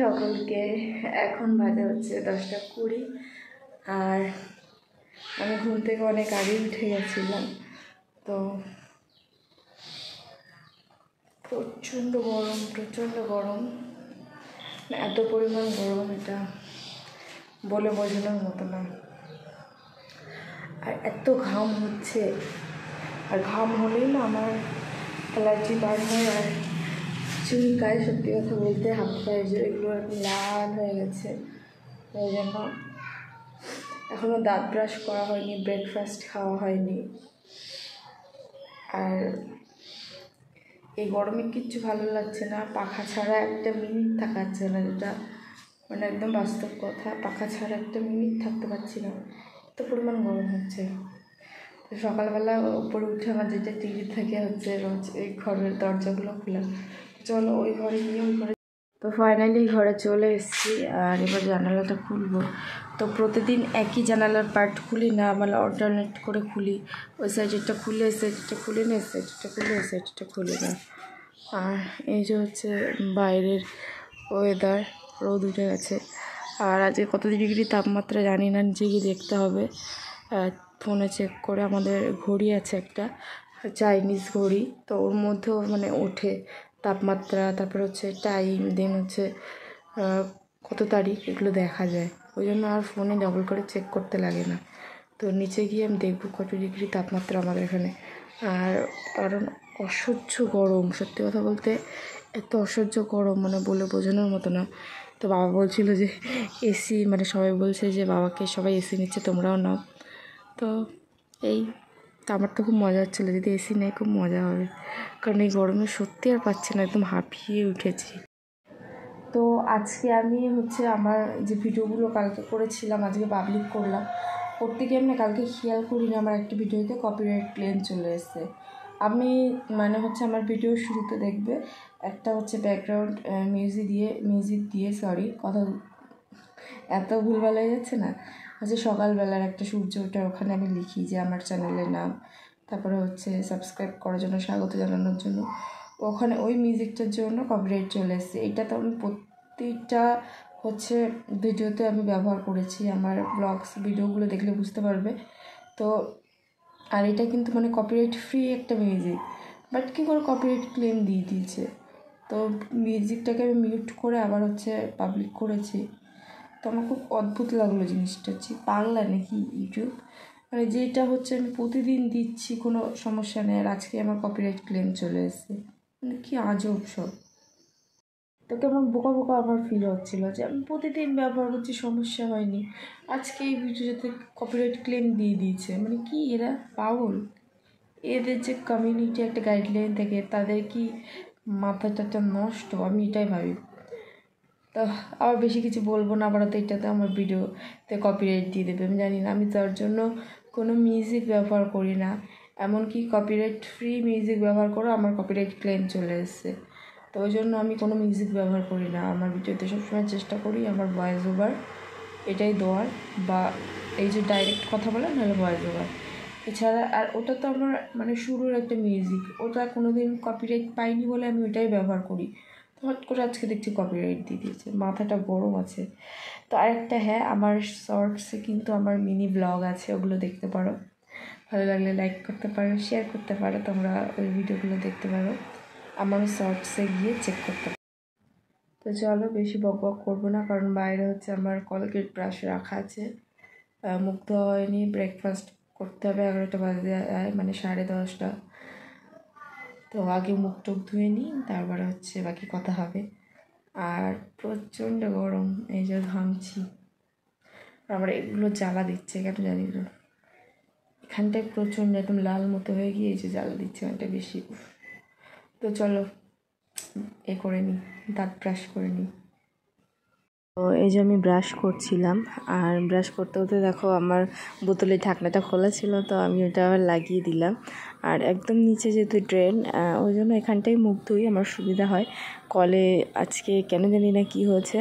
সকলকে। এখন বাজে হচ্ছে 10:20 আর আমি ঘুম থেকে অনেক আগে উঠে গেছিলাম। তো প্রচণ্ড গরম, এত পরিমাণ গরম এটা বলে বোঝানোর মতো না। আর এত ঘাম হচ্ছে, আর ঘাম হলেই না আমার অ্যালার্জি বার হয় আর চুলকায়। সত্যি কথা বলতে হাত পায়ে যে এগুলো লাল হয়ে গেছে। ওই জন্য এখনও দাঁত ব্রাশ করা হয়নি, ব্রেকফাস্ট খাওয়া হয়নি। আর এই গরমে কিচ্ছু ভালো লাগছে না, পাখা ছাড়া একটা মিনিট থাকা যাচ্ছে না, যেটা মানে একদম বাস্তব কথা। পাখা ছাড়া একটা মিনিট থাকতে পারছি না, এত পরিমাণ গরম হচ্ছে। তো সকালবেলা উপরে উঠে আমার যেটা টিভি থেকে হচ্ছে রোজ এই ঘরের দরজাগুলো খোলা, চলো ওই ঘরে গিয়ে ওই ঘরে। তো ফাইনালি ঘরে চলে এসেছি, আর এবার জানালাটা খুলবো। তো প্রতিদিন একই জানালার পার্ট খুলি না, মানে অল্টারনেট করে খুলি। ওই সাইডটা খুলে এই সাইডটা খুলি না, এই সাইডটা খুলে এই সাইডটা খুলি না। আর এই যে হচ্ছে বাইরের ওয়েদার, রোদ উঠে গেছে। আর আজকে কত ডিগ্রি তাপমাত্রা জানি না, নিচে গিয়ে দেখতে হবে। ফোনে চেক করে, আমাদের ঘড়ি আছে একটা চাইনিজ ঘড়ি, তো ওর মধ্যেও মানে ওঠে তাপমাত্রা, তারপর হচ্ছে টাইম, দেন হচ্ছে কত তারিখ, এগুলো দেখা যায়। ওই জন্য আর ফোনে ডবল করে চেক করতে লাগে না। তো নিচে গিয়ে আমি দেখবো কত ডিগ্রি তাপমাত্রা আমাদের এখানে। আর কারণ অসহ্য গরম, সত্যি কথা বলতে এত অসহ্য গরম মানে বলে বোঝানোর মতো না। তো বাবা বলছিল যে এসি, মানে সবাই বলছে যে বাবাকে সবাই এসি নিচ্ছে, তোমরাও নাও। তো এই তো আমার তো খুব মজা হচ্ছিলো, যদি এসি নেই খুব মজা হবে, কারণ এই গরমে সত্যি আর পাচ্ছি না, একদম হাঁপিয়ে উঠেছি। তো আজকে আমি হচ্ছে আমার যে ভিডিওগুলো কালকে করেছিলাম আজকে পাবলিক করলাম। করতে গিয়ে আমি কালকে খেয়াল করিনি আমার একটা ভিডিওতে কপিরাইট ক্লেম চলে এসেছে। আমি মানে হচ্ছে আমার ভিডিও শুরুতে দেখবে একটা হচ্ছে ব্যাকগ্রাউন্ড মিউজিক দিয়ে কথা এত ভুলভাল হয়ে যাচ্ছে না, হচ্ছে সকালবেলার একটা সূর্য ওঠার ওখানে আমি লিখি যে আমার চ্যানেলের নাম, তারপরে হচ্ছে সাবস্ক্রাইব করার জন্য, স্বাগত জানানোর জন্য। ওখানে ওই মিউজিকটার জন্য কপিরাইট চলে এসেছে। এটা তো আমি প্রতিটা হচ্ছে ভিডিওতে আমি ব্যবহার করেছি, আমার ব্লগস ভিডিওগুলো দেখলে বুঝতে পারবে। তো আর এটা কিন্তু মানে কপিরাইট ফ্রি একটা মিউজিক, বাট কী করে কপিরাইট ক্লেম দিয়ে দিয়েছে। তো মিউজিকটাকে আমি মিউট করে আবার হচ্ছে পাবলিক করেছি। তো আমার খুব অদ্ভুত লাগলো জিনিসটা, হচ্ছে পাগলা নাকি ইউটিউব, মানে যেটা হচ্ছে আমি প্রতিদিন দিচ্ছি কোনো সমস্যা নেই, আর আজকে আমার কপিরাইট ক্লেম চলে এসেছে, মানে কি আজব সব। তো কেমন বোকা আমার ফিল হচ্ছিলো যে আমি প্রতিদিন ব্যবহার করছি, সমস্যা হয়নি, আজকে এই ভিডিওতে কপিরাইট ক্লেম দিয়ে দিয়েছে, মানে কি এরা পাগল। এদের যে কমিউনিটি একটা গাইডলাইন থাকে, তাদের কি মাথাটা নষ্ট, আমি এটাই ভাবি। তো আবার বেশি কিছু বলবো না, আবার তো এটাতে আমার ভিডিওতে কপিরাইট দিয়ে দেবে, আমি জানি না। আমি তার জন্য কোনো মিউজিক ব্যবহার করি না, এমনকি কপিরাইট ফ্রি মিউজিক ব্যবহার করে আমার কপিরাইট ক্লেম চলে এসেছে। তো ওই জন্য আমি কোনো মিউজিক ব্যবহার করি না আমার ভিডিওতে। সবসময় চেষ্টা করি আমার ভয়েস ওভার এটাই দেওয়ার, বা এই যে ডাইরেক্ট কথা বলা, নাহলে ভয়েস ওভার। এছাড়া আর ওটা তো আমার মানে শুরুর একটা মিউজিক, ওটা কোনো দিন কপিরাইট পাইনি বলে আমি ওইটাই ব্যবহার করি। হট করে আজকে দেখছি কপিরাইট দিয়ে দিয়েছে, মাথাটা গরম আছে। তো আরেকটা, হ্যাঁ, আমার শর্টসে কিন্তু আমার মিনি ব্লগ আছে, ওগুলো দেখতে পারো, ভালো লাগলে লাইক করতে পারো, শেয়ার করতে পারো, তোমরা ওই ভিডিওগুলো দেখতে পারো, আমার শর্টসে গিয়ে চেক করতে পারো। তো চলো বেশি বক করবো না, কারণ বাইরে হচ্ছে আমার কলগেট ব্রাশ রাখা আছে, মুখ ধোয়া হয়নি, ব্রেকফাস্ট করতে হবে 11টা বাজে, মানে 10:30। তো আগে মুখ টুক ধুয়ে নিই, তারপরে হচ্ছে বাকি কথা হবে। আর প্রচণ্ড গরম, এই যে ঘামছি, আমার এগুলো জ্বালা দিচ্ছে কেন জানি না, এখানটায় প্রচণ্ড একদম লাল মতো হয়ে গিয়ে এই যে জ্বালা দিচ্ছে এখানটা বেশি। তো চলো করে নিই, দাঁত ব্রাশ করে নিই। তো এই যে আমি ব্রাশ করছিলাম, আর ব্রাশ করতে করতে দেখো আমার বোতলের ঢাকনাটা খোলা ছিল, তো আমি ওটা আবার লাগিয়ে দিলাম। আর একদম নিচে যেহেতু ড্রেন, ওই জন্য এখানটাই মুখ ধুই, আমার সুবিধা হয়। কলে আজকে কেন জানি না কি হয়েছে,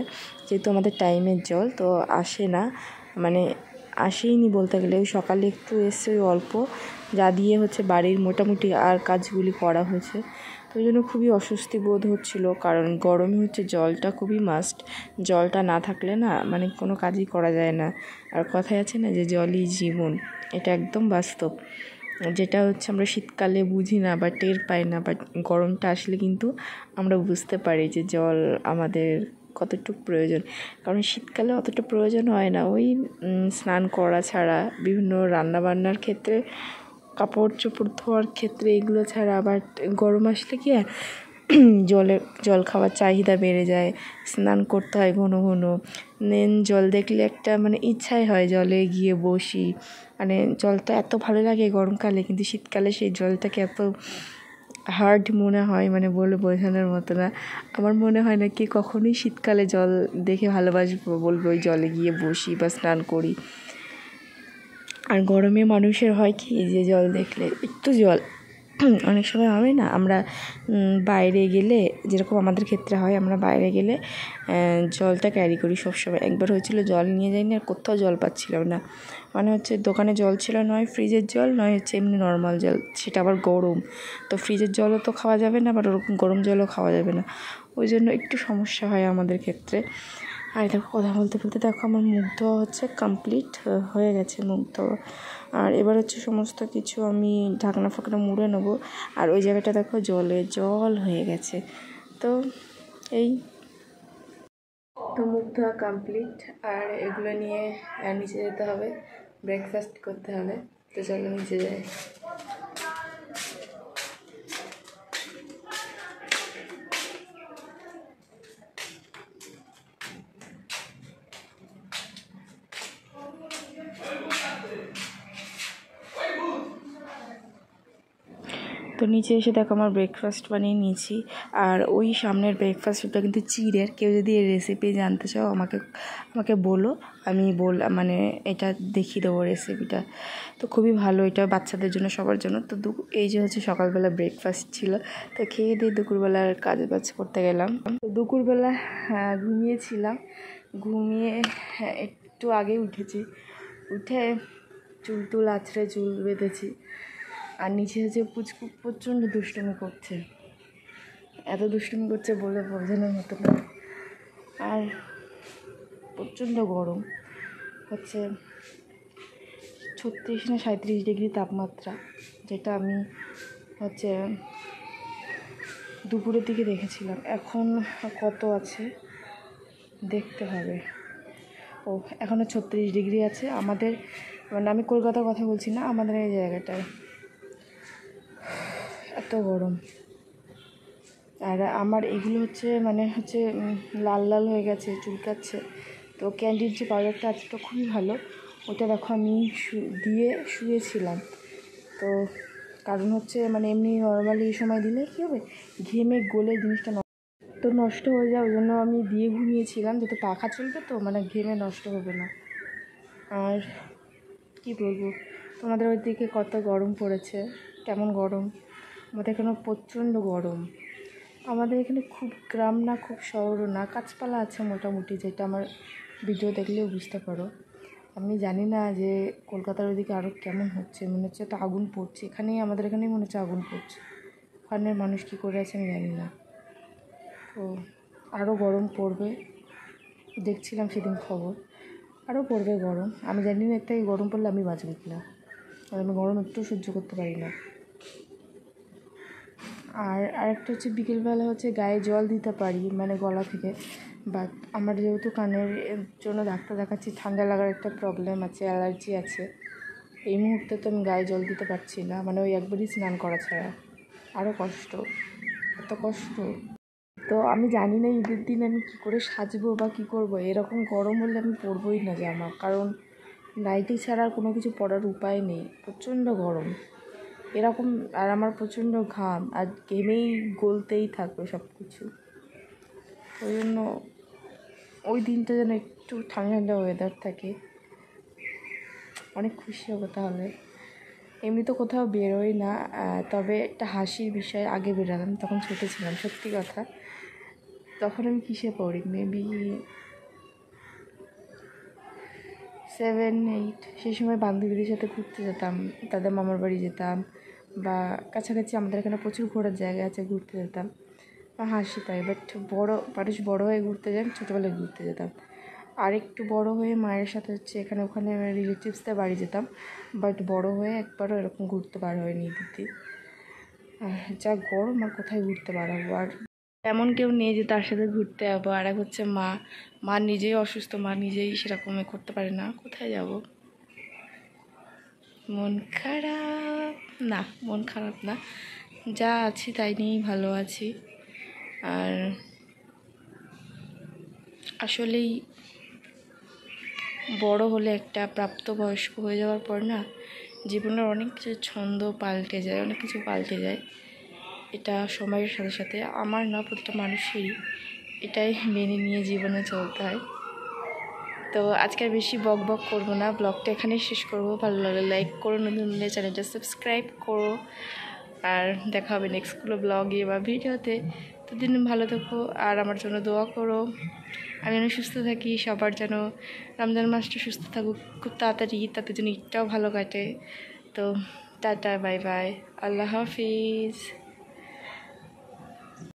যেহেতু আমাদের টাইমের জল তো আসে না, মানে আসেইনি বলতে গেলে। ওই সকালে একটু এসে ওই অল্প যা দিয়ে হচ্ছে বাড়ির মোটামুটি আর কাজগুলি করা হয়েছে। তো ওই জন্য খুবই অস্বস্তি বোধ হচ্ছিলো, কারণ গরমে হচ্ছে জলটা খুবই মাস্ট। জলটা না থাকলে না মানে কোনো কাজই করা যায় না। আর কথায় আছে না যে জলই জীবন, এটা একদম বাস্তব। যেটা হচ্ছে আমরা শীতকালে বুঝি না বা টের পাই না, বাট গরমটা আসলে কিন্তু আমরা বুঝতে পারি যে জল আমাদের কতটুকু প্রয়োজন। কারণ শীতকালে অতটা প্রয়োজন হয় না, ওই স্নান করা ছাড়া, বিভিন্ন রান্নাবান্নার ক্ষেত্রে, কাপড় চোপড় ধোয়ার ক্ষেত্রে এগুলো ছাড়া। আবার গরম আসলে কি হয়, জল খাওয়ার চাহিদা বেড়ে যায়, স্নান করতে হয় ঘন ঘন। জল দেখলে একটা মানে ইচ্ছাই হয় জলে গিয়ে বসি। মানে জলটা এত ভালো লাগে গরমকালে, কিন্তু শীতকালে সেই জলটাকে এত হার্ড মনে হয়, মানে বলে বোঝানোর মতো না। আমার মনে হয় না কি কখনোই শীতকালে জল দেখে ভালোবাসবো, বলবো ওই জলে গিয়ে বসি বা স্নান করি। আর গরমে মানুষের হয় কি যে জল দেখলে একটু জল, অনেক সময় হবে না আমরা বাইরে গেলে, যেরকম আমাদের ক্ষেত্রে হয়, আমরা বাইরে গেলে জলটা ক্যারি করি সবসময়। একবার হয়েছিল জল নিয়ে যাইনি, আর কোথাও জল পাচ্ছিলাম না। মানে হচ্ছে দোকানে জল ছিল, নয় ফ্রিজের জল, নয় হচ্ছে এমনি নর্মাল জল, সেটা আবার গরম। তো ফ্রিজের জলও তো খাওয়া যাবে না, আবার ওরকম গরম জলও খাওয়া যাবে না। ওই জন্য একটু সমস্যা হয় আমাদের ক্ষেত্রে। আর দেখো কথা বলতে বলতে দেখো আমার মুখ ধোয়া হচ্ছে কমপ্লিট হয়ে গেছে, মুখ ধোয়া। আর এবার হচ্ছে সমস্ত কিছু আমি ঢাকনা ফাকনা মুড়ে নেবো। আর ওই জায়গাটা দেখো জল হয়ে গেছে। তো এই তো মুখ ধোয়া কমপ্লিট, আর এগুলো নিয়ে নিচে যেতে হবে, ব্রেকফাস্ট করতে হবে। তো চলো নিচে যাই। তো নিচে এসে দেখো আমার ব্রেকফাস্ট বানিয়ে নিয়েছি। আর ওই সামনের ব্রেকফাস্টটা কিন্তু চিড়ের। কেউ যদি এই রেসিপি জানতে চাও আমাকে বলো, আমি মানে এটা দেখিয়ে দেবো রেসিপিটা। তো খুবই ভালো, এটা বাচ্চাদের জন্য, সবার জন্য। তো এই যে হচ্ছে সকালবেলা ব্রেকফাস্ট ছিল। তো খেয়ে দিয়ে দুপুরবেলার কাজ বাজ করতে গেলাম। তো দুপুরবেলা ঘুমিয়েছিলাম, ঘুমিয়ে একটু আগে উঠেছি, উঠে চুল আছড়ে চুল বেঁধেছি। আর নিচে হচ্ছে পুচকু প্রচণ্ড দুষ্টুমি করছে, এত দুষ্টুমি করছে বলে বোঝানোর মতো না। আর প্রচণ্ড গরম হচ্ছে, 36 না 37 ডিগ্রি তাপমাত্রা, যেটা আমি হচ্ছে দুপুরের দিকে দেখেছিলাম। এখন কত আছে দেখতে হবে। ও এখনও 36 ডিগ্রি আছে আমাদের, মানে আমি কলকাতার কথা বলছি না, আমাদের এই জায়গাটায় এত গরম। আর আমার এগুলো হচ্ছে মানে হচ্ছে লাল লাল হয়ে গেছে, চুলকাচ্ছে। তো ক্যান্ডির যে পাউডারটা আছে তো খুবই ভালো, ওটা দেখো আমি দিয়ে শুয়েছিলাম। তো কারণ হচ্ছে মানে এমনি নর্মালি এই সময় দিলে কী হবে, ঘেমে গলে জিনিসটা তো নষ্ট হয়ে যায়, ওই জন্য আমি দিয়ে ঘুমিয়েছিলাম, যেহেতু পাখা চলবে তো মানে ঘেমে নষ্ট হবে না। আর কি বলবো, তোমাদের ওই দিকে কত গরম পড়েছে, কেমন গরম? আমাদের এখানে প্রচণ্ড গরম। আমাদের এখানে খুব গ্রাম না, খুব শহরও না, গাছপালা আছে মোটামুটি, যেটা আমার ভিডিও দেখলেও বুঝতে পারো। আমি জানি না যে কলকাতার ওইদিকে আরও কেমন হচ্ছে, মনে হচ্ছে তো আগুন পড়ছে। আমাদের এখানেই মনে হচ্ছে আগুন পড়ছে। ওখানের মানুষ কী করে আছে আমি জানি না। তো আরও গরম পড়বে, দেখছিলাম সেদিন খবর, আরও পড়বে গরম। আমি জানি না এর থেকে গরম পড়লে আমি বাঁচব কি না, আমি গরম একটু সহ্য করতে পারি না। আর আরেকটা হচ্ছে বিকেলবেলা হচ্ছে গায়ে জল দিতে পারি, মানে গলা থেকে। বাট আমার যেহেতু কানের জন্য ডাক্তার দেখাচ্ছি, ঠান্ডা লাগার একটা প্রবলেম আছে, অ্যালার্জি আছে, এই মুহূর্তে তো আমি গায়ে জল দিতে পারছি না, মানে ওই একবারই স্নান করা ছাড়া। আরও কষ্ট, এত কষ্ট। তো আমি জানি না ঈদের দিন আমি কী করে সাজবো বা কী করবো। এরকম গরম হলে আমি পরবোই না জামা, কারণ নাইটি ছাড়া কোনো কিছু পরার উপায় নেই, প্রচণ্ড গরম এরকম। আর আমার প্রচণ্ড ঘাম, আর ঘেমেই গলতেই থাকবে সব কিছু। ওই জন্য ওই দিনটা যেন একটু ঠান্ডা ঠান্ডা ওয়েদার থাকে, অনেক খুশি হবো তাহলে। এমনি তো কোথাও বেরোই না, তবে একটা হাসির বিষয়, আগে বেরোলাম তখন ছোটো ছিলাম, সত্যি কথা। তখন আমি কিসে পড়ি, মেবি 7, 8, সেই সময় বান্ধবীদের সাথে ঘুরতে যেতাম, তাদের মামার বাড়ি যেতাম, বা কাছাকাছি আমাদের এখানে প্রচুর ঘোরার জায়গা আছে, ঘুরতে যেতাম। হাসি পায়, বাট মানুষ বড়ো হয়ে ঘুরতে যায়, ছোটোবেলায় ঘুরতে যেতাম। আর একটু বড় হয়ে মায়ের সাথে হচ্ছে এখানে ওখানে রিলেটিভসদের বাড়ি যেতাম, বাট বড় হয়ে একবারও এরকম ঘুরতে বার হয়নি দিদি। যা গরম, আর কোথায় ঘুরতে বাড়াবো, আর এমন কেউ নেই যে তার সাথে ঘুরতে যাবো। আর এক হচ্ছে মা নিজেই অসুস্থ, মা নিজেই সেরকম করতে পারে না, কোথায় যাব। মন খারাপ না, মন খারাপ না, যা আছি তাই নিয়েই ভালো আছি। আর আসলেই বড় হলে, একটা প্রাপ্তবয়স্ক হয়ে যাওয়ার পর না, জীবনের অনেক কিছু ছন্দ পাল্টে যায়, অনেক কিছু পাল্টে যায়। এটা সময়ের সাথে সাথে, আমার না, প্রতিটা মানুষেরই এটাই মেনে নিয়ে জীবনে চলতে হয়। তো আজকে আর বেশি বক করবো না, ব্লগটা এখানেই শেষ করবো। ভালো লাগলে লাইক করো, নতুন হলে চ্যানেলটা সাবস্ক্রাইব করো। আর দেখা হবে নেক্সট কোনো ব্লগে বা ভিডিওতে। ততদিন ভালো থেকো, আর আমার জন্য দোয়া করো। আমি যেন সুস্থ থাকি, সবার যেন রমজান মাসটা সুস্থ থাকুক খুব তাড়াতাড়ি, তাতে যেন ঈদটাও ভালো কাটে। তো টাটা, বাই বাই, আল্লাহ হাফিজ।